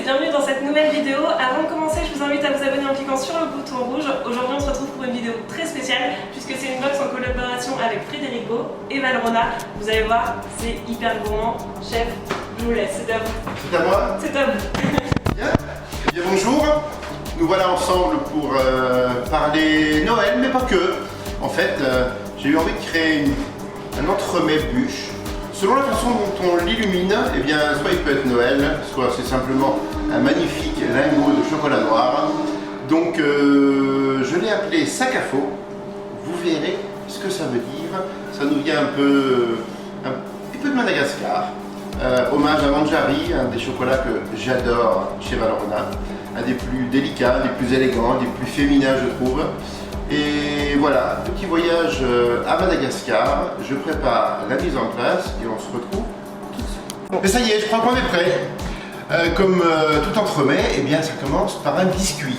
bienvenue dans cette nouvelle vidéo. Avant de commencer, je vous invite à vous abonner en cliquant sur le bouton rouge. Aujourd'hui, on se retrouve pour une vidéo très spéciale puisque c'est une box en collaboration avec Frédéric Beau et Valrhona. Vous allez voir, c'est hyper gourmand. Chef, je vous laisse, c'est à vous. C'est à moi? C'est à vous. Bien. Eh bien, bonjour. Nous voilà ensemble pour parler Noël, mais pas que. En fait, j'ai eu envie de créer un entremets bûche. Selon la façon dont on l'illumine, eh bien, soit il peut être Noël, soit c'est simplement un magnifique lingot de chocolat noir. Donc, je l'ai appelé sac à faux. Vous verrez ce que ça veut dire. Ça nous vient un petit peu de Madagascar. Hommage à Manjari, un des chocolats que j'adore chez Valrhona. Un des plus délicats, des plus élégants, des plus féminins, je trouve. Et voilà, petit voyage à Madagascar, je prépare la mise en place et on se retrouve tout de suite. Et ça y est, je crois qu'on est prêt. Comme tout entremets, eh bien ça commence par un biscuit.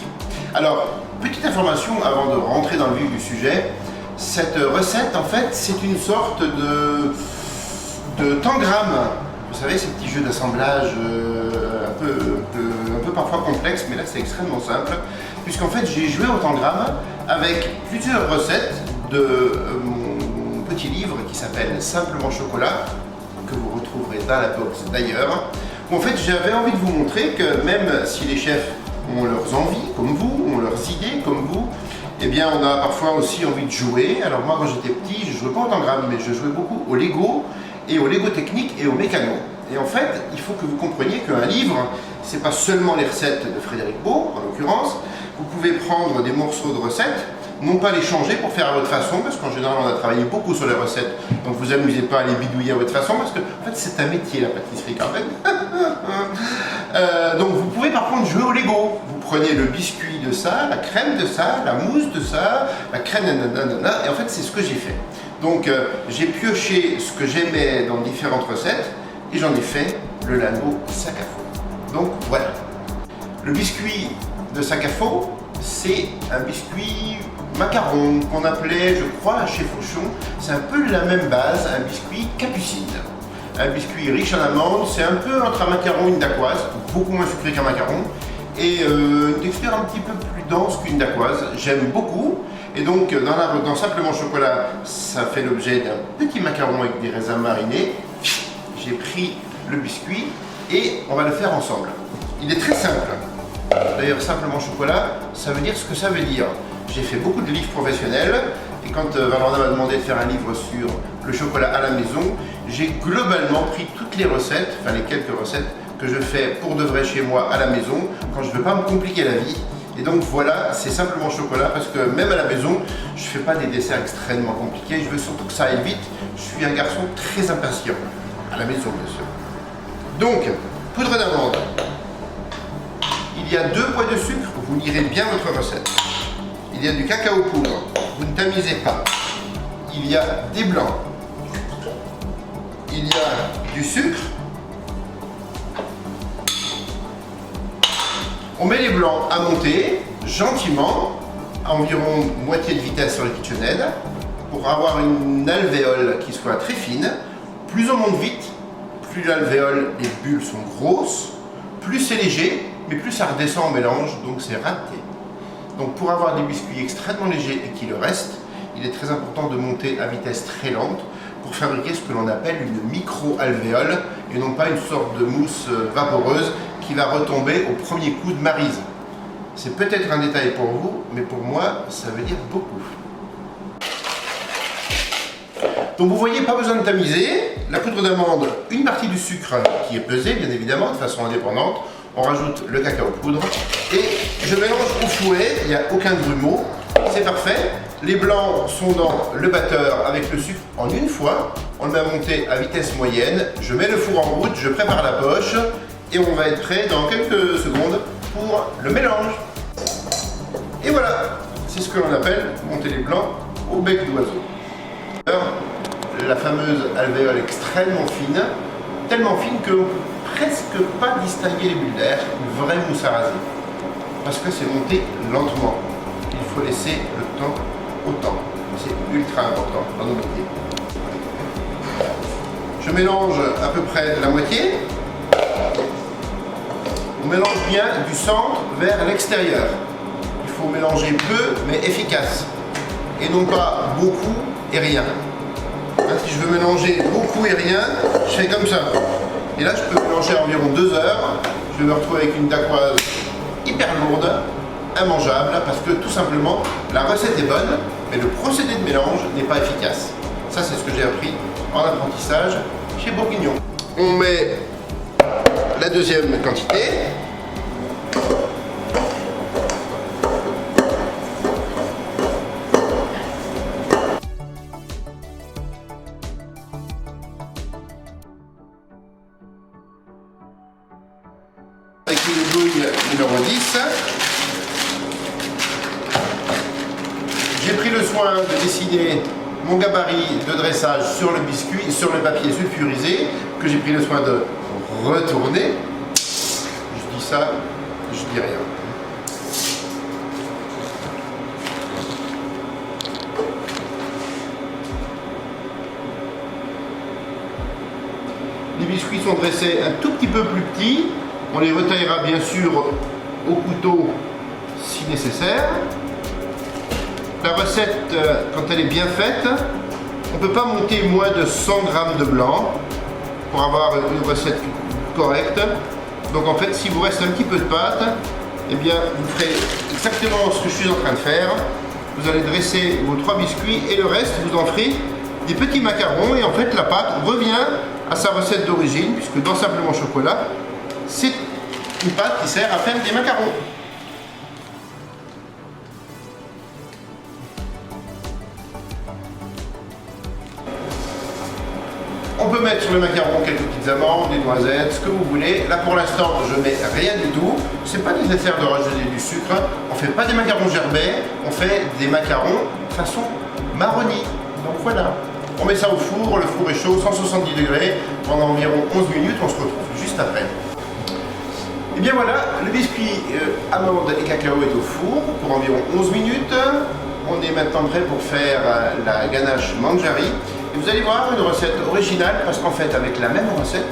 Alors, petite information avant de rentrer dans le vif du sujet, cette recette en fait c'est une sorte de tangram. Vous savez, ces petits jeux d'assemblage un peu parfois complexes, mais là c'est extrêmement simple, puisqu'en fait j'ai joué au tangram avec plusieurs recettes de mon petit livre qui s'appelle Simplement Chocolat, que vous retrouverez dans la box d'ailleurs, où en fait j'avais envie de vous montrer que même si les chefs ont leurs envies comme vous, ont leurs idées comme vous, eh bien on a parfois aussi envie de jouer. Alors moi quand j'étais petit, je ne jouais pas au tangram, mais je jouais beaucoup au Lego, et au Lego technique et au mécano. Et en fait, il faut que vous compreniez qu'un livre, c'est pas seulement les recettes de Frédéric Beau, en l'occurrence. Vous pouvez prendre des morceaux de recettes, non pas les changer pour faire à votre façon, parce qu'en général, on a travaillé beaucoup sur les recettes, donc vous amusez pas à les bidouiller à votre façon, parce que en fait, c'est un métier, la pâtisserie, quand même. Donc vous pouvez par contre jouer au Lego. Vous prenez le biscuit de ça, la crème de ça, la mousse de ça, la crème nanana, et en fait, c'est ce que j'ai fait. Donc j'ai pioché ce que j'aimais dans différentes recettes et j'en ai fait le lingot sac à faux. Donc voilà. Le biscuit de sac à faux, c'est un biscuit macaron qu'on appelait, je crois, chez Fauchon. C'est un peu la même base, un biscuit capucine. Un biscuit riche en amandes, c'est un peu entre un macaron et une dacquoise, beaucoup moins sucré qu'un macaron. Et une texture un petit peu plus dense qu'une dacquoise. J'aime beaucoup. Et donc dans Simplement Chocolat, ça fait l'objet d'un petit macaron avec des raisins marinés. J'ai pris le biscuit et on va le faire ensemble. Il est très simple. D'ailleurs, Simplement Chocolat, ça veut dire ce que ça veut dire. J'ai fait beaucoup de livres professionnels et quand Valrhona m'a demandé de faire un livre sur le chocolat à la maison, j'ai globalement pris toutes les recettes, enfin les quelques recettes que je fais pour de vrai chez moi à la maison, quand je ne veux pas me compliquer la vie. Et donc voilà, c'est Simplement Chocolat parce que même à la maison, je ne fais pas des desserts extrêmement compliqués, je veux surtout que ça aille vite. Je suis un garçon très impatient, à la maison bien sûr. Donc, poudre d'amande. Il y a 2 poids de sucre, vous lirez bien votre recette. Il y a du cacao poudre, vous ne tamisez pas. Il y a des blancs. Il y a du sucre. On met les blancs à monter gentiment, à environ moitié de vitesse sur le KitchenAid, pour avoir une alvéole qui soit très fine. Plus on monte vite, plus l'alvéole, les bulles sont grosses, plus c'est léger, mais plus ça redescend en mélange, donc c'est raté. Donc pour avoir des biscuits extrêmement légers et qui le restent, il est très important de monter à vitesse très lente pour fabriquer ce que l'on appelle une micro-alvéole et non pas une sorte de mousse vaporeuse qui va retomber au premier coup de maryse. C'est peut-être un détail pour vous, mais pour moi, ça veut dire beaucoup. Donc vous voyez, pas besoin de tamiser. La poudre d'amande, une partie du sucre qui est pesé, bien évidemment, de façon indépendante. On rajoute le cacao poudre et je mélange au fouet, il n'y a aucun grumeau. C'est parfait. Les blancs sont dans le batteur avec le sucre en une fois. On le met à monter à vitesse moyenne. Je mets le four en route, je prépare la poche. Et on va être prêt dans quelques secondes pour le mélange. Et voilà, c'est ce que l'on appelle monter les blancs au bec d'oiseau. La fameuse alvéole extrêmement fine, tellement fine que presque pas distinguer les bulles d'air, une vraie mousse à raser. Parce que c'est monté lentement. Il faut laisser le temps au temps. C'est ultra important dans nos métiers. Je mélange à peu près la moitié. on mélange bien du centre vers l'extérieur. Il faut mélanger peu mais efficace. Et non pas beaucoup et rien. Hein, si je veux mélanger beaucoup et rien, je fais comme ça. Et là, je peux mélanger environ 2 heures. Je vais me retrouver avec une dacquoise hyper lourde, immangeable, parce que tout simplement, la recette est bonne, mais le procédé de mélange n'est pas efficace. Ça, c'est ce que j'ai appris en apprentissage chez Bourguignon. On met la deuxième quantité. Avec une bouille numéro 10. J'ai pris le soin de dessiner mon gabarit de dressage sur le biscuit, sur le papier sulfurisé, que j'ai pris le soin de retourner. Je dis ça, je dis rien. Les biscuits sont dressés un tout petit peu plus petits. On les retaillera bien sûr au couteau si nécessaire. La recette, quand elle est bien faite, on ne peut pas monter moins de 100 g de blanc pour avoir une recette correcte. Donc en fait, s'il vous reste un petit peu de pâte, eh bien vous ferez exactement ce que je suis en train de faire. Vous allez dresser vos 3 biscuits et le reste, vous en ferez des petits macarons. Et en fait, la pâte revient à sa recette d'origine, puisque dans Simplement Chocolat, c'est une pâte qui sert à faire des macarons. On peut mettre sur le macaron quelques petites amandes, des noisettes, ce que vous voulez. Là pour l'instant, je mets rien du tout. C'est pas nécessaire de rajouter du sucre. On fait pas des macarons gerbet, on fait des macarons façon marronnier. Donc voilà. On met ça au four, le four est chaud, 170 degrés, pendant environ 11 minutes. On se retrouve juste après. Et bien voilà, le biscuit amande et cacao est au four pour environ 11 minutes. On est maintenant prêt pour faire la ganache manjari. Et vous allez voir une recette originale parce qu'en fait avec la même recette,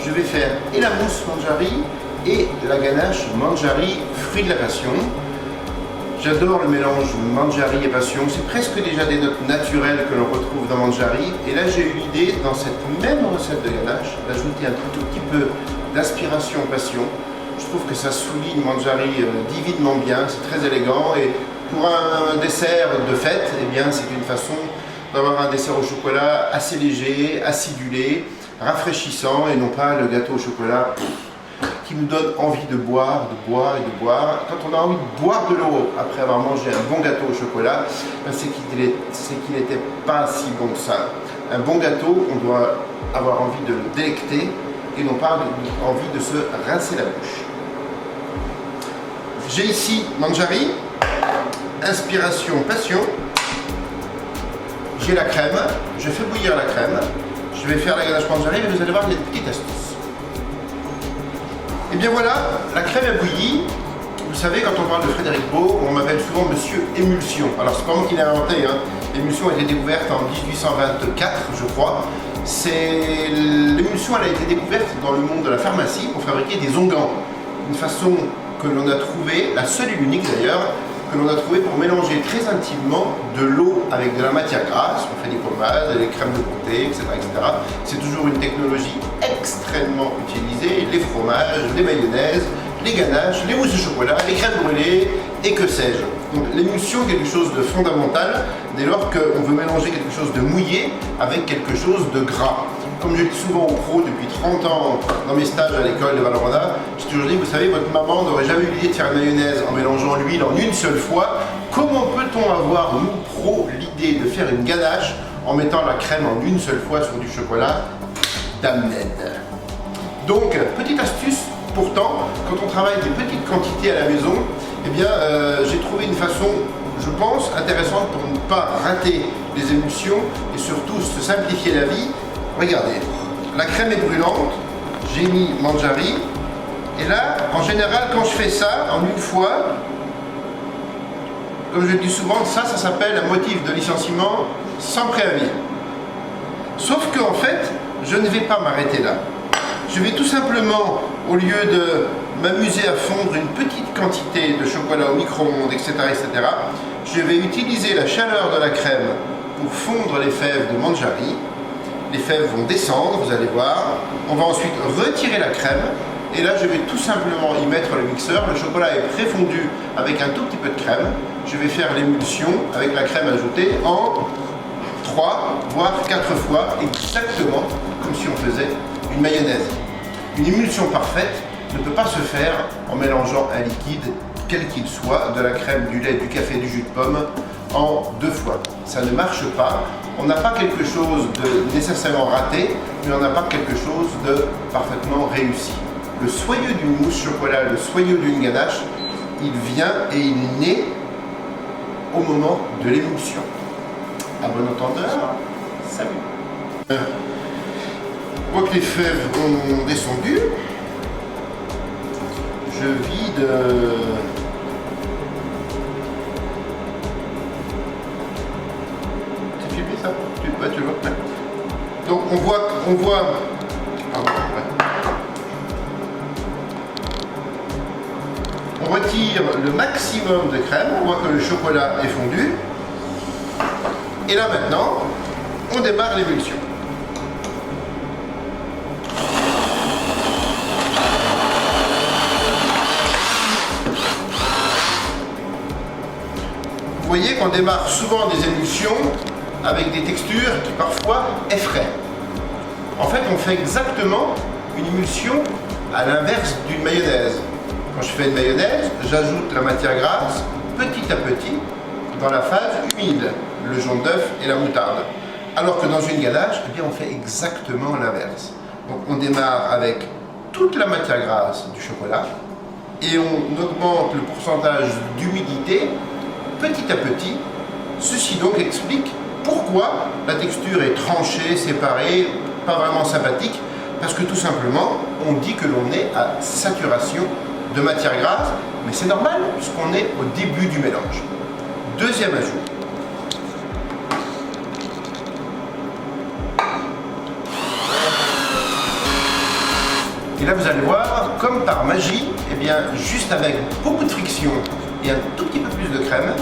je vais faire et la mousse manjari et la ganache manjari fruit de la passion. J'adore le mélange manjari et passion, c'est presque déjà des notes naturelles que l'on retrouve dans manjari. Et là j'ai eu l'idée dans cette même recette de ganache d'ajouter un tout petit peu d'aspiration passion. Je trouve que ça souligne manjari divinement bien, c'est très élégant et pour un dessert de fête, eh bien c'est une façon d'avoir un dessert au chocolat assez léger, acidulé, rafraîchissant et non pas le gâteau au chocolat qui nous donne envie de boire et de boire. Quand on a envie de boire de l'eau après avoir mangé un bon gâteau au chocolat, c'est qu'il n'était pas si bon que ça. Un bon gâteau, on doit avoir envie de le délecter et non pas envie de se rincer la bouche. J'ai ici manjari, inspiration passion. J'ai la crème, je fais bouillir la crème, je vais faire la ganache manjari et vous allez voir, il y a des petites astuces. Et bien voilà, la crème est bouillie. Vous savez, quand on parle de Frédéric Baud, on m'appelle souvent Monsieur Émulsion. Alors c'est pas moi qui l'ai inventé, hein. L'émulsion a été découverte en 1824, je crois. L'émulsion, elle a été découverte dans le monde de la pharmacie pour fabriquer des onguents. Une façon que l'on a trouvée, la seule et l'unique d'ailleurs, que l'on a trouvé pour mélanger très intimement de l'eau avec de la matière grasse. On fait des pommades, des crèmes de comté, etc. C'est toujours une technologie extrêmement utilisée. Les fromages, les mayonnaises, les ganaches, les mousses de chocolat, les crèmes brûlées et que sais-je. Donc l'émulsion est quelque chose de fondamental dès lors qu'on veut mélanger quelque chose de mouillé avec quelque chose de gras. Comme je dis souvent aux pros depuis 30 ans dans mes stages à l'école de Valrhona, j'ai toujours dit, vous savez, votre maman n'aurait jamais eu l'idée de faire une mayonnaise en mélangeant l'huile en une seule fois. Comment peut-on avoir, nous pros, l'idée de faire une ganache en mettant la crème en une seule fois sur du chocolat? Damned. Donc, petite astuce, pourtant, quand on travaille des petites quantités à la maison, eh bien, j'ai trouvé une façon, je pense, intéressante pour ne pas rater les émulsions et surtout se simplifier la vie. Regardez, la crème est brûlante, j'ai mis manjari, et là, en général, quand je fais ça en une fois, comme je dis souvent, ça s'appelle un motif de licenciement sans préavis. Sauf qu'en fait, je ne vais pas m'arrêter là. Je vais tout simplement au lieu de m'amuser à fondre une petite quantité de chocolat au micro-ondes, etc., je vais utiliser la chaleur de la crème pour fondre les fèves de Manjari. Les fèves vont descendre, vous allez voir. On va ensuite retirer la crème. Et là, je vais tout simplement y mettre le mixeur. Le chocolat est préfondu avec un tout petit peu de crème. Je vais faire l'émulsion avec la crème ajoutée en 3 voire 4 fois, exactement comme si on faisait une mayonnaise. Une émulsion parfaite ne peut pas se faire en mélangeant un liquide, quel qu'il soit, de la crème, du lait, du café, du jus de pomme, en 2 fois. Ça ne marche pas. On n'a pas quelque chose de nécessairement raté, mais on n'a pas quelque chose de parfaitement réussi. Le soyeux d'une mousse chocolat, le soyeux d'une ganache, il vient et il naît au moment de l'émulsion. À bon entendeur, salut. On voit que les fèves ont descendu. Je vide c'est filmé ça? Tu le vois? Ouais. Donc on voit pardon, ouais. On retire le maximum de crème, on voit que le chocolat est fondu. Et là maintenant, on démarre l'émulsion. Vous voyez qu'on démarre souvent des émulsions avec des textures qui parfois effraient. En fait, on fait exactement une émulsion à l'inverse d'une mayonnaise. Quand je fais une mayonnaise, j'ajoute la matière grasse petit à petit dans la phase humide, le jaune d'œuf et la moutarde. Alors que dans une ganache, eh bien, on fait exactement l'inverse. Donc on démarre avec toute la matière grasse du chocolat et on augmente le pourcentage d'humidité petit à petit. Ceci donc explique pourquoi la texture est tranchée, séparée, pas vraiment sympathique, parce que tout simplement, on dit que l'on est à saturation de matière grasse, mais c'est normal puisqu'on est au début du mélange. Deuxième ajout. Et là vous allez voir, comme par magie, eh bien, juste avec beaucoup de friction et un tout petit peu plus de crème,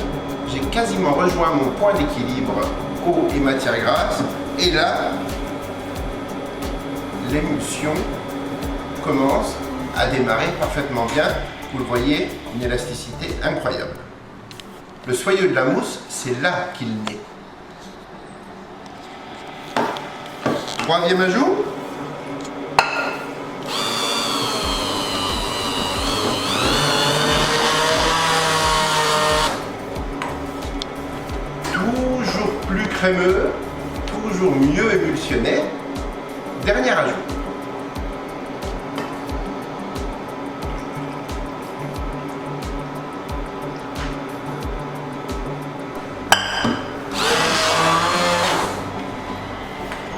j'ai quasiment rejoint mon point d'équilibre eau et matière grasse. Et là, l'émulsion commence à démarrer parfaitement bien. Vous le voyez, une élasticité incroyable. Le soyeux de la mousse, c'est là qu'il naît. Troisième ajout. Toujours plus crémeux, toujours mieux émulsionné. Dernier ajout.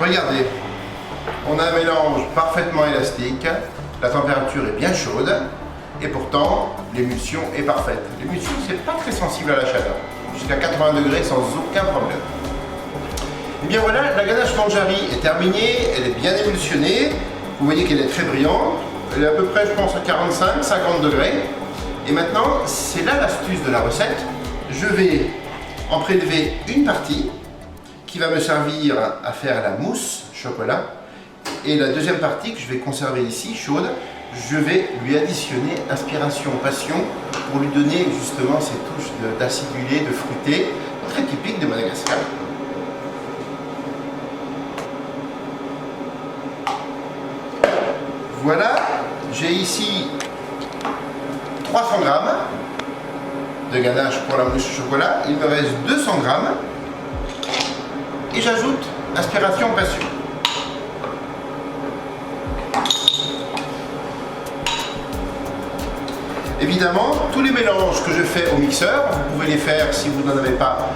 Regardez, on a un mélange parfaitement élastique, la température est bien chaude et pourtant l'émulsion est parfaite. L'émulsion, c'est pas très sensible à la chaleur, jusqu'à 80 degrés sans aucun problème. Et bien voilà, la ganache Manjari est terminée, elle est bien émulsionnée, vous voyez qu'elle est très brillante, elle est à peu près, je pense, à 45-50 degrés. Et maintenant, c'est là l'astuce de la recette, je vais en prélever une partie qui va me servir à faire la mousse chocolat. Et la deuxième partie que je vais conserver ici, chaude, je vais lui additionner Inspiration Passion pour lui donner justement ces touches d'acidulé, de fruité, très typiques de Madagascar. Voilà, j'ai ici 300 grammes de ganache pour la mousse chocolat, il me reste 200 grammes. Et j'ajoute Inspiration Passion. Évidemment, tous les mélanges que je fais au mixeur, vous pouvez les faire si vous n'en avez pas,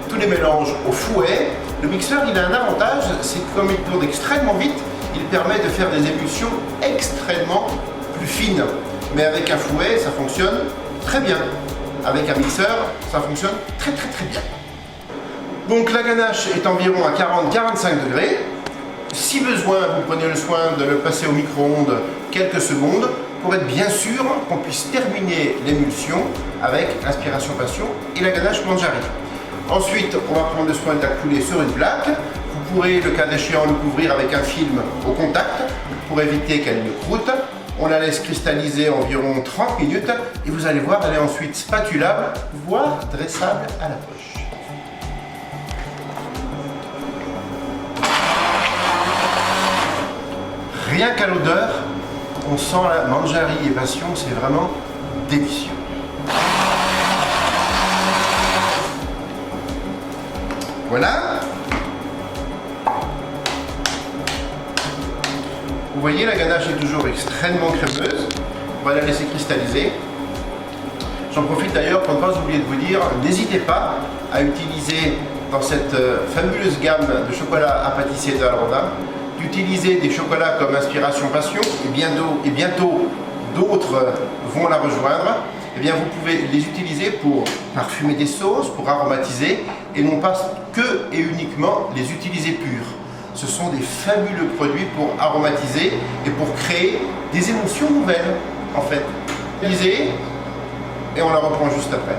tous les mélanges au fouet. Le mixeur, il a un avantage, c'est que comme il tourne extrêmement vite, il permet de faire des émulsions extrêmement plus fines. Mais avec un fouet, ça fonctionne très bien. Avec un mixeur, ça fonctionne très bien. Donc la ganache est environ à 40-45 degrés. Si besoin, vous prenez le soin de le passer au micro-ondes quelques secondes pour être bien sûr qu'on puisse terminer l'émulsion avec l'inspiration passion et la ganache Manjari. Ensuite, on va prendre le soin de la couler sur une plaque. Vous pourrez, le cas échéant, le couvrir avec un film au contact pour éviter qu'elle ne croûte. On la laisse cristalliser environ 30 minutes et vous allez voir, elle est ensuite spatulable, voire dressable à la poche. Rien qu'à l'odeur, on sent la Manjari et passion, c'est vraiment délicieux. Voilà. Vous voyez, la ganache est toujours extrêmement crémeuse. On va la laisser cristalliser. J'en profite d'ailleurs pour ne pas oublier de vous dire, n'hésitez pas à utiliser dans cette fabuleuse gamme de chocolats à pâtissier de Valrhona, d'utiliser des chocolats comme Inspiration Passion et bientôt d'autres vont la rejoindre. Eh bien, vous pouvez les utiliser pour parfumer des sauces, pour aromatiser et non pas que et uniquement les utiliser purs. Ce sont des fabuleux produits pour aromatiser et pour créer des émotions nouvelles en fait. Et on la reprend juste après.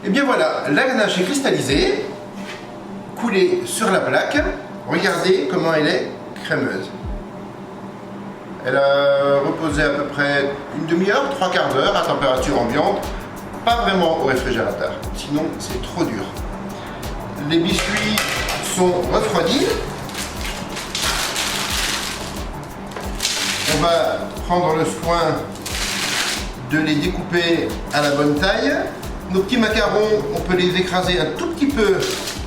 Et bien voilà, la ganache est cristallisée, coulée sur la plaque. Regardez comment elle est crémeuse. Elle a reposé à peu près une demi-heure, 3/4 d'heure à température ambiante, pas vraiment au réfrigérateur, sinon c'est trop dur. Les biscuits sont refroidis. On va prendre le soin de les découper à la bonne taille. Nos petits macarons, on peut les écraser un tout petit peu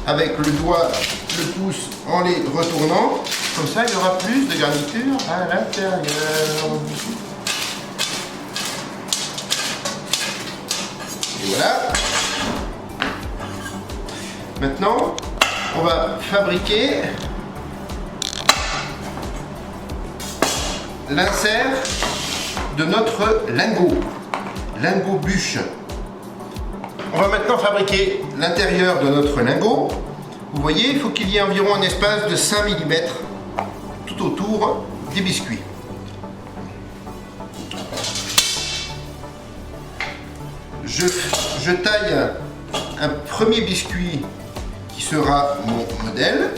avec le doigt, le pouce en les retournant. Comme ça, il y aura plus de garniture à l'intérieur. Et voilà. Maintenant, on va fabriquer l'insert de notre lingot bûche. On va maintenant fabriquer l'intérieur de notre lingot. Vous voyez, il faut qu'il y ait environ un espace de 5 mm tout autour des biscuits. Je taille un premier biscuit qui sera mon modèle.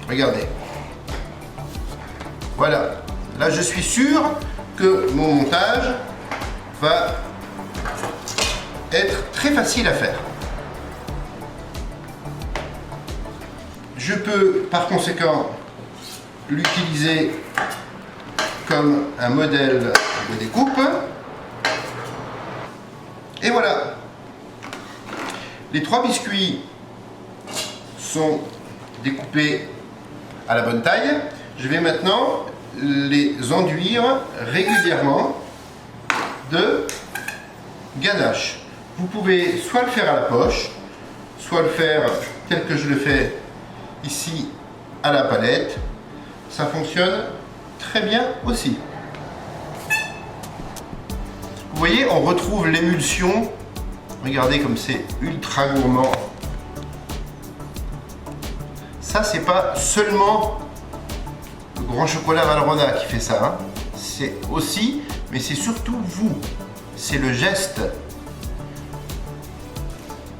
Regardez. Voilà. Là, je suis sûr que mon montage va être très facile à faire. Je peux par conséquent l'utiliser comme un modèle de découpe. Et voilà. Les 3 biscuits sont découpés à la bonne taille. Je vais maintenant les enduire régulièrement de ganache. Vous pouvez soit le faire à la poche, soit le faire tel que je le fais ici à la palette. Ça fonctionne très bien aussi. Vous voyez, on retrouve l'émulsion. Regardez comme c'est ultra gourmand. Ça, c'est pas seulement le grand chocolat Valrhona qui fait ça. Hein. C'est aussi, mais c'est surtout vous. C'est le geste.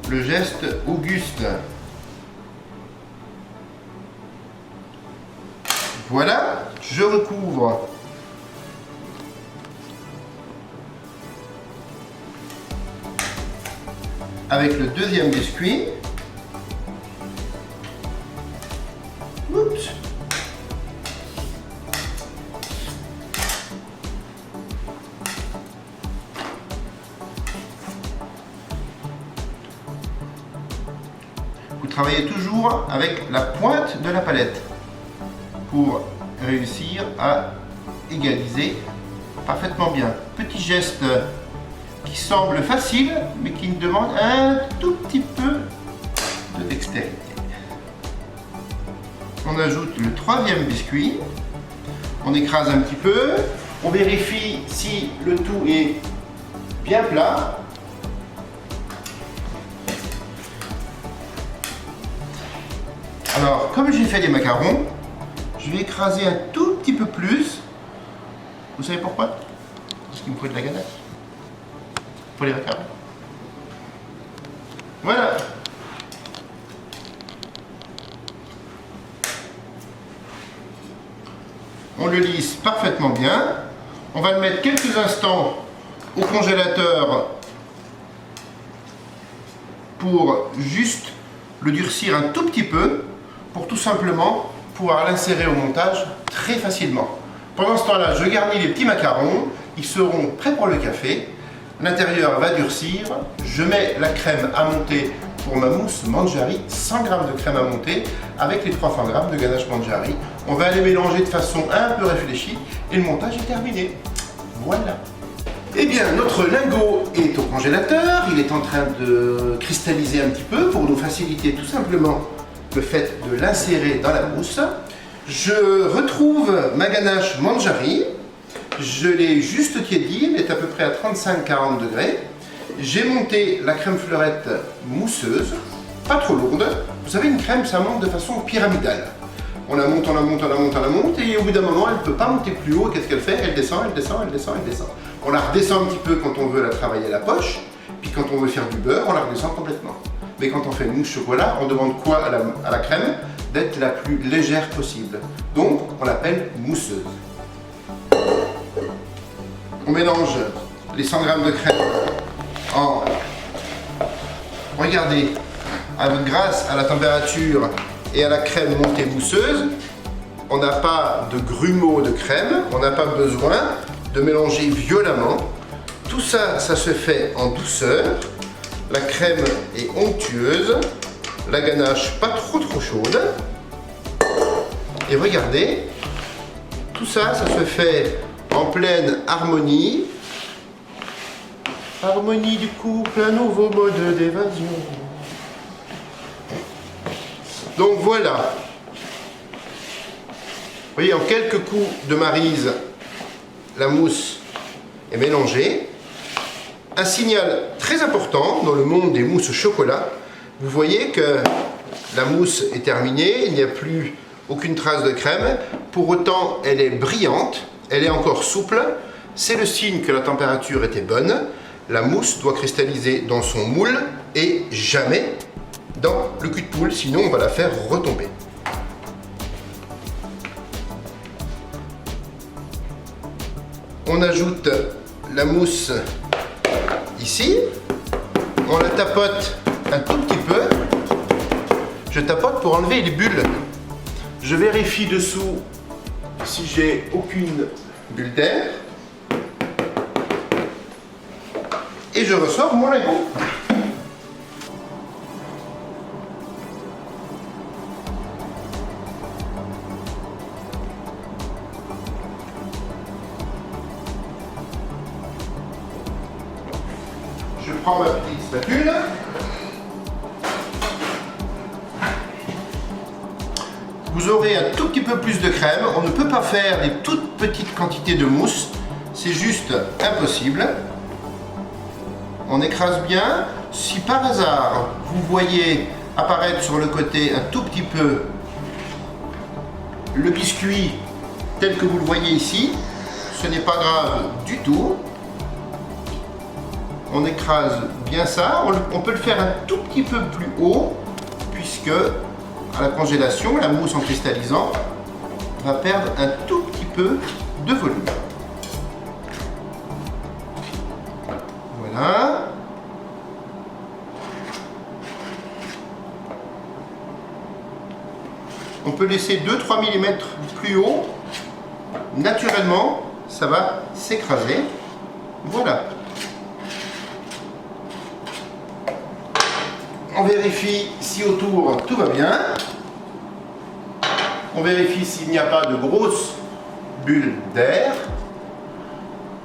Le geste auguste. Voilà, je recouvre avec le deuxième biscuit. Oups. Vous travaillez toujours avec la pointe de la palette pour réussir à égaliser parfaitement bien. Petit geste qui semble facile, mais qui nous demande un tout petit peu de dextérité. On ajoute le troisième biscuit, on écrase un petit peu, on vérifie si le tout est bien plat. Alors, comme comme j'ai fait les macarons, je vais écraser un tout petit peu plus. Vous savez pourquoi? Parce qu'il me faut de la ganache pour les macarons. Voilà. On le lisse parfaitement bien. On va le mettre quelques instants au congélateur pour juste le durcir un tout petit peu, pour tout simplement pouvoir l'insérer au montage très facilement. Pendant ce temps-là, je garnis les petits macarons, ils seront prêts pour le café. L'intérieur va durcir, je mets la crème à monter pour ma mousse Mangiari, 100 g de crème à monter avec les 300 g de ganache Mangiari. On va les mélanger de façon un peu réfléchie et le montage est terminé. Voilà. Eh bien, notre lingot est au congélateur, il est en train de cristalliser un petit peu pour nous faciliter tout simplement le fait de l'insérer dans la mousse. Je retrouve ma ganache Mangiari, je l'ai juste tiédie, elle est à peu près à 35-40 degrés. J'ai monté la crème fleurette mousseuse, pas trop lourde. Vous savez, une crème, ça monte de façon pyramidale. On la monte, on la monte, on la monte, on la monte, et au bout d'un moment, elle ne peut pas monter plus haut. Qu'est-ce qu'elle fait? Elle descend, elle descend, elle descend, elle descend. On la redescend un petit peu quand on veut la travailler à la poche, puis quand on veut faire du beurre, on la redescend complètement. Mais quand on fait une mousse chocolat, on demande quoi à la crème? D'être la plus légère possible. Donc, on l'appelle mousseuse. On mélange les 100 g de crème regardez, grâce à la température et à la crème montée mousseuse, on n'a pas de grumeaux de crème, on n'a pas besoin de mélanger violemment. Tout ça, ça se fait en douceur. La crème est onctueuse, la ganache pas trop chaude. Et regardez, tout ça, ça se fait en pleine harmonie. Harmonie du couple, un nouveau mode d'évasion. Donc voilà. Vous voyez, en quelques coups de maryse, la mousse est mélangée. Un signal très important dans le monde des mousses au chocolat. Vous voyez que la mousse est terminée, il n'y a plus aucune trace de crème. Pour autant, elle est brillante, elle est encore souple. C'est le signe que la température était bonne. La mousse doit cristalliser dans son moule et jamais dans le cul de poule, sinon on va la faire retomber. On ajoute la mousse ici, on la tapote un tout petit peu. Je tapote pour enlever les bulles. Je vérifie dessous si j'ai aucune bulle d'air. Et je ressors mon lingot. Je prends ma petite spatule. Vous aurez un tout petit peu plus de crème. On ne peut pas faire des toutes petites quantités de mousse. C'est juste impossible. On écrase bien. Si par hasard vous voyez apparaître sur le côté un tout petit peu le biscuit tel que vous le voyez ici, ce n'est pas grave du tout. On écrase bien ça. On peut le faire un tout petit peu plus haut puisque à la congélation, la mousse en cristallisant va perdre un tout petit peu de volume. Voilà. On peut laisser 2-3 mm plus haut. Naturellement, ça va s'écraser. Voilà. On vérifie si autour tout va bien. On vérifie s'il n'y a pas de grosses bulles d'air.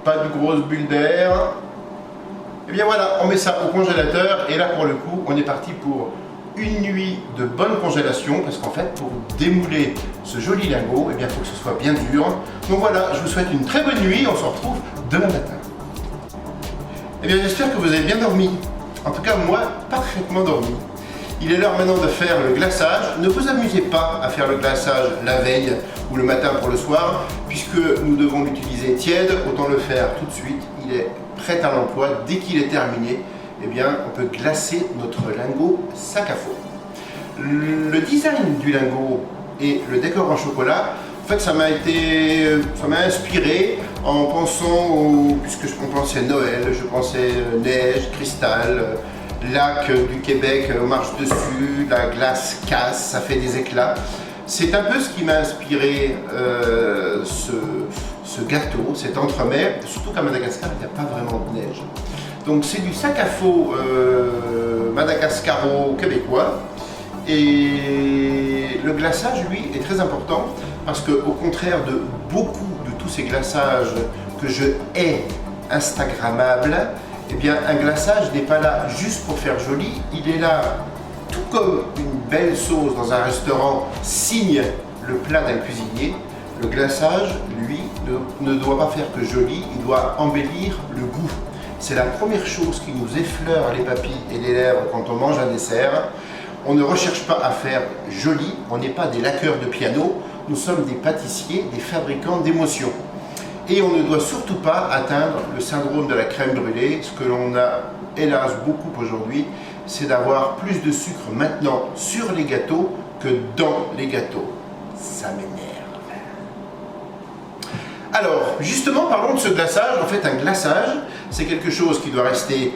Pas de grosses bulles d'air. Et bien voilà, on met ça au congélateur et là pour le coup, on est parti pour une nuit de bonne congélation parce qu'en fait, pour démouler ce joli lingot, eh bien, il faut que ce soit bien dur. Donc voilà, je vous souhaite une très bonne nuit. On se retrouve demain matin. Eh bien, j'espère que vous avez bien dormi. En tout cas, moi, parfaitement dormi. Il est l'heure maintenant de faire le glaçage. Ne vous amusez pas à faire le glaçage la veille ou le matin pour le soir, puisque nous devons l'utiliser tiède, autant le faire tout de suite. Il est prêt à l'emploi. Dès qu'il est terminé, eh bien, on peut glacer notre lingot sac à faux. Le design du lingot et le décor en chocolat, en fait, ça m'a inspiré en pensant, puisque je pensais Noël, je pensais neige, cristal, lac du Québec, on marche dessus, la glace casse, ça fait des éclats. C'est un peu ce qui m'a inspiré ce gâteau, cet entremets, surtout qu'à Madagascar, il n'y a pas vraiment de neige. Donc c'est du sac à faux madagascaro-québécois. Et le glaçage, lui, est très important parce qu'au contraire de beaucoup de tous ces glaçages que je hais instagrammables, eh bien, un glaçage n'est pas là juste pour faire joli, il est là, tout comme une belle sauce dans un restaurant signe le plat d'un cuisinier. Le glaçage, lui, ne doit pas faire que joli, il doit embellir le goût. C'est la première chose qui nous effleure les papilles et les lèvres quand on mange un dessert. On ne recherche pas à faire joli, on n'est pas des laqueurs de piano, nous sommes des pâtissiers, des fabricants d'émotions. Et on ne doit surtout pas atteindre le syndrome de la crème brûlée. Ce que l'on a hélas beaucoup aujourd'hui, c'est d'avoir plus de sucre maintenant sur les gâteaux que dans les gâteaux. Ça m'énerve. Alors, justement, parlons de ce glaçage. En fait, un glaçage, c'est quelque chose qui doit rester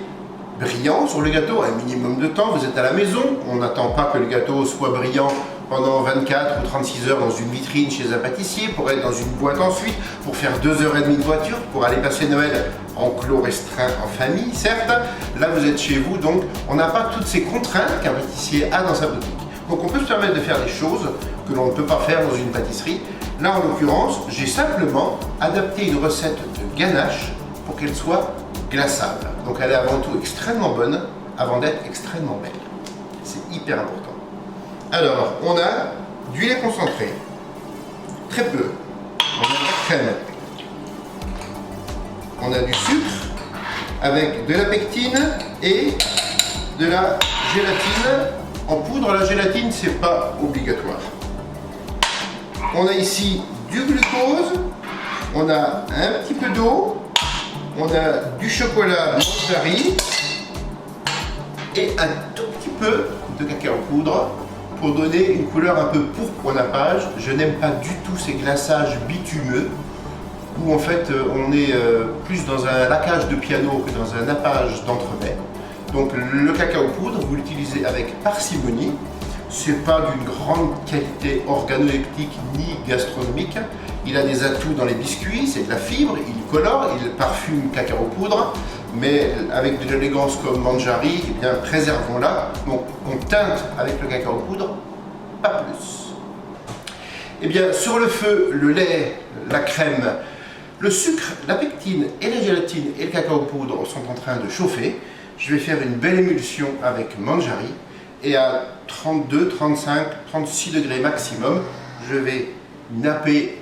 brillant sur le gâteau un minimum de temps. Vous êtes à la maison, on n'attend pas que le gâteau soit brillant pendant 24 ou 36 heures dans une vitrine chez un pâtissier, pour être dans une boîte ensuite, pour faire 2h30 de voiture, pour aller passer Noël en clos restreint en famille, certes. Là, vous êtes chez vous, donc on n'a pas toutes ces contraintes qu'un pâtissier a dans sa boutique. Donc on peut se permettre de faire des choses que l'on ne peut pas faire dans une pâtisserie. Là, en l'occurrence, j'ai simplement adapté une recette de ganache pour qu'elle soit glaçable. Donc elle est avant tout extrêmement bonne avant d'être extrêmement belle. C'est hyper important. Alors, on a du lait concentré, très peu. On a de la crème. On a du sucre avec de la pectine et de la gélatine en poudre. La gélatine, c'est pas obligatoire. On a ici du glucose, on a un petit peu d'eau, on a du chocolat Monjari et un tout petit peu de cacao poudre pour donner une couleur un peu pourpre au nappage. Je n'aime pas du tout ces glaçages bitumeux où en fait on est plus dans un laquage de piano que dans un nappage d'entremets. Donc le cacao poudre, vous l'utilisez avec parcimonie. C'est pas d'une grande qualité organoleptique ni gastronomique. Il a des atouts dans les biscuits, c'est de la fibre, il colore, il parfume cacao poudre, mais avec de l'élégance comme Monjari, eh bien préservons-la. Donc on teinte avec le cacao poudre, pas plus. Eh bien sur le feu, le lait, la crème, le sucre, la pectine et la gélatine et le cacao poudre sont en train de chauffer. Je vais faire une belle émulsion avec Monjari. Et à 32, 35, 36 degrés maximum, je vais napper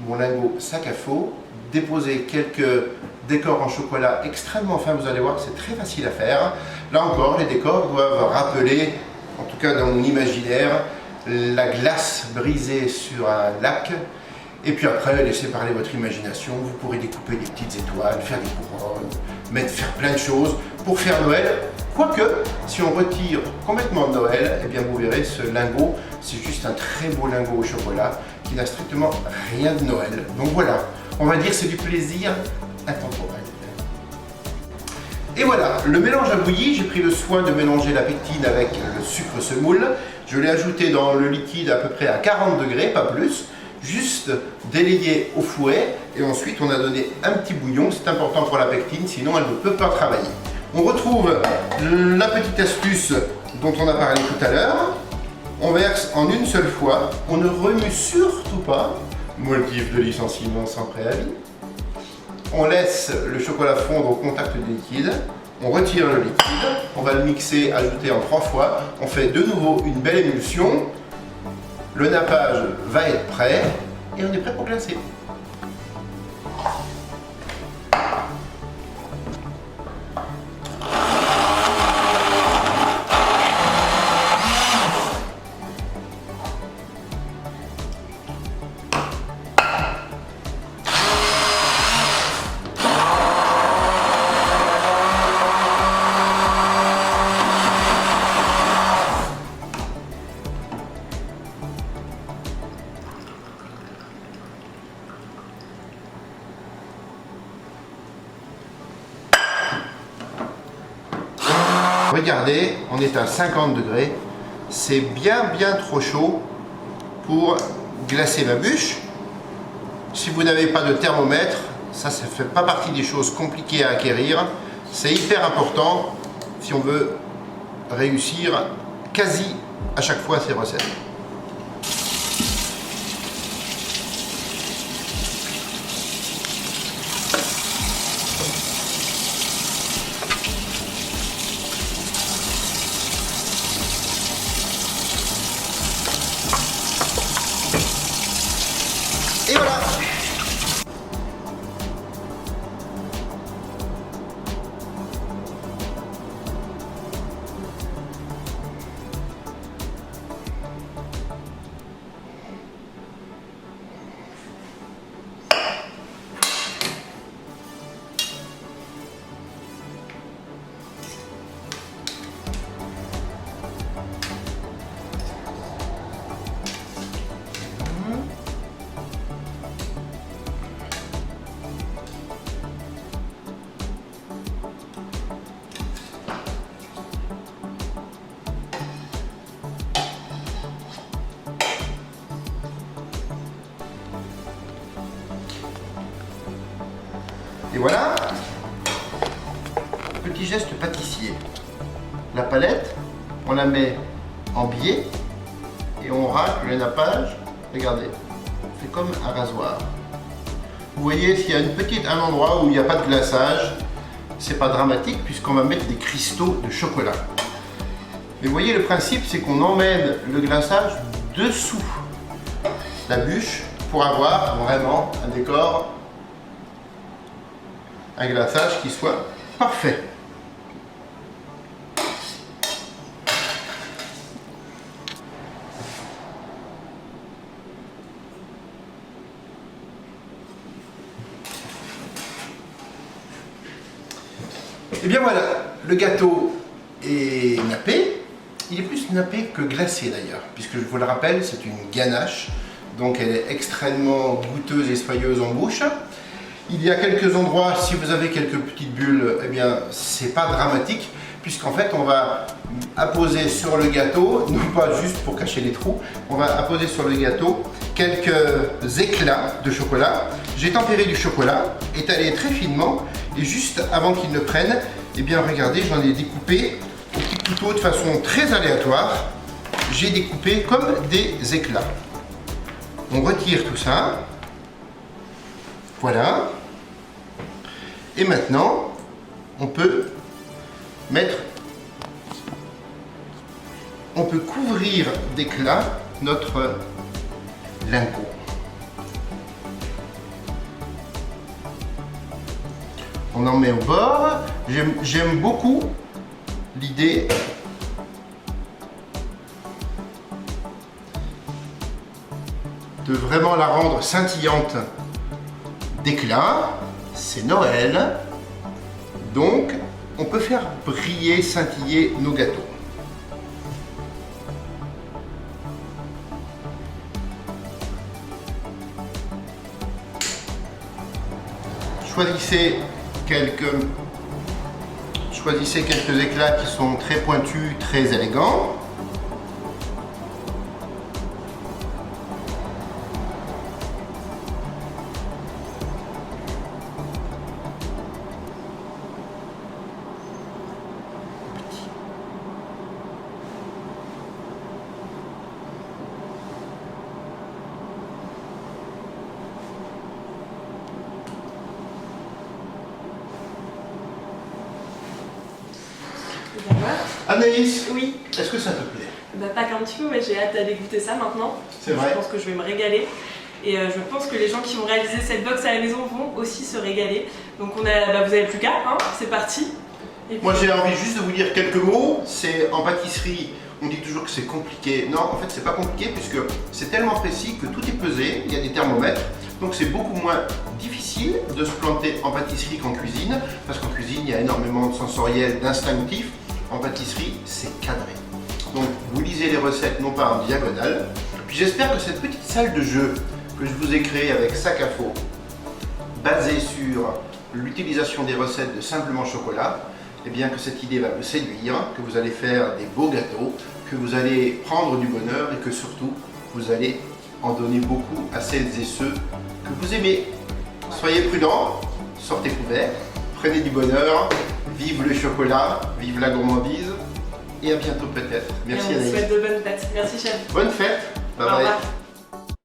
mon lingot sac à faux, déposer quelques décors en chocolat extrêmement fins, vous allez voir que c'est très facile à faire. Là encore, les décors doivent rappeler, en tout cas dans mon imaginaire, la glace brisée sur un lac. Et puis après, laissez parler votre imagination, vous pourrez découper des petites étoiles, faire des couronnes, faire plein de choses pour faire Noël. Quoique, si on retire complètement Noël, eh bien vous verrez, ce lingot, c'est juste un très beau lingot au chocolat qui n'a strictement rien de Noël. Donc voilà, on va dire que c'est du plaisir intemporel. Et voilà, le mélange a bouilli, j'ai pris le soin de mélanger la pectine avec le sucre semoule. Je l'ai ajouté dans le liquide à peu près à 40 degrés, pas plus. Juste délayé au fouet et ensuite on a donné un petit bouillon, c'est important pour la pectine, sinon elle ne peut pas travailler. On retrouve la petite astuce dont on a parlé tout à l'heure. On verse en une seule fois, on ne remue surtout pas, motif de licenciement sans préavis. On laisse le chocolat fondre au contact du liquide, on retire le liquide, on va le mixer, ajouter en 3 fois, on fait de nouveau une belle émulsion. Le nappage va être prêt et on est prêt pour glacer. regardez, on est à 50 degrés. C'est bien trop chaud pour glacer ma bûche. Si vous n'avez pas de thermomètre, ça ne fait pas partie des choses compliquées à acquérir. C'est hyper important si on veut réussir quasi à chaque fois ces recettes. Et voilà. Et voilà, petit geste pâtissier. La palette, on la met en biais et on racle le nappage. Regardez, c'est comme un rasoir. Vous voyez, s'il y a un endroit où il n'y a pas de glaçage, c'est pas dramatique puisqu'on va mettre des cristaux de chocolat. Mais vous voyez, le principe, c'est qu'on emmène le glaçage dessous la bûche pour avoir vraiment un décor, un glaçage qui soit parfait. Et bien voilà, le gâteau est nappé. Il est plus nappé que glacé d'ailleurs, puisque je vous le rappelle, c'est une ganache, donc elle est extrêmement goûteuse et soyeuse en bouche. Il y a quelques endroits, si vous avez quelques petites bulles, eh bien c'est pas dramatique, puisqu'en fait on va apposer sur le gâteau, non pas juste pour cacher les trous, on va apposer sur le gâteau quelques éclats de chocolat. J'ai tempéré du chocolat, étalé très finement, et juste avant qu'il ne prenne, eh bien regardez, j'en ai découpé au petit couteau de façon très aléatoire. J'ai découpé comme des éclats. On retire tout ça. Voilà. Et maintenant, on peut couvrir d'éclats notre lingot. On en met au bord. J'aime beaucoup l'idée de vraiment la rendre scintillante d'éclat. C'est Noël, donc on peut faire briller, scintiller nos gâteaux. Choisissez quelques éclats qui sont très pointus, très élégants. Anaïs, oui. Est-ce que ça te plaît? Bah, pas qu'un petit peu, mais j'ai hâte d'aller goûter ça maintenant. C'est vrai. Je pense que je vais me régaler. Et je pense que les gens qui vont réaliser cette box à la maison vont aussi se régaler. Donc vous n'avez plus qu'à, hein, c'est parti. Et puis... Moi j'ai envie juste de vous dire quelques mots. C'est en pâtisserie, on dit toujours que c'est compliqué. Non, en fait c'est pas compliqué puisque c'est tellement précis que tout est pesé, il y a des thermomètres. Donc c'est beaucoup moins difficile de se planter en pâtisserie qu'en cuisine. Parce qu'en cuisine il y a énormément de sensoriel, d'instinctif. En pâtisserie c'est cadré. Donc vous lisez les recettes non pas en diagonale. Puis j'espère que cette petite salle de jeu que je vous ai créée avec Sac à Faux, basée sur l'utilisation des recettes de Simplement Chocolat, eh bien, que cette idée va vous séduire, que vous allez faire des beaux gâteaux, que vous allez prendre du bonheur et que surtout, vous allez en donner beaucoup à celles et ceux que vous aimez. Soyez prudents, sortez couverts, prenez du bonheur, vive le chocolat, vive la gourmandise et à bientôt peut-être. Merci et on vous Anaïs. souhaite de bonnes fêtes. Merci chef. Bonne fête. Bye Au bye. revoir.